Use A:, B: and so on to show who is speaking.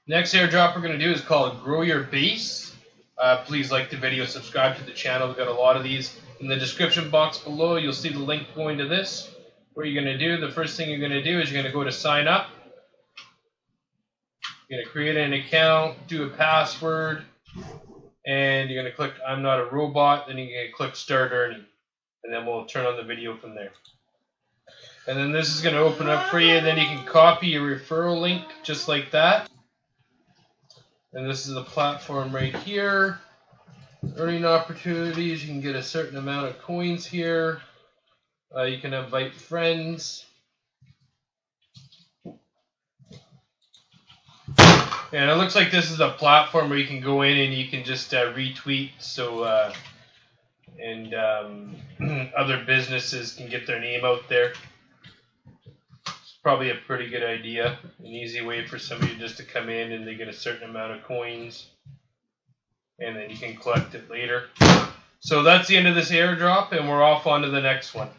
A: Next airdrop we're going to do is called Growyourbase. Please like the video, subscribe to the channel. We've got a lot of these. In the description box below, you'll see the link going to this. What you're going to do, the first thing you're going to do is you're going to go to sign up. You're going to create an account, do a password, and you're going to click I'm not a robot. Then you're going to click start earning. And then we'll turn on the video from there. And then this is going to open up for you. Then you can copy your referral link just like that. And this is the platform right here. Earning opportunities. You can get a certain amount of coins here. You can invite friends. And it looks like this is a platform where you can go in and you can just retweet. So other businesses can get their name out there. It's probably a pretty good idea. An easy way for somebody just to come in and they get a certain amount of coins. And then you can collect it later. So that's the end of this airdrop, and we're off on to the next one.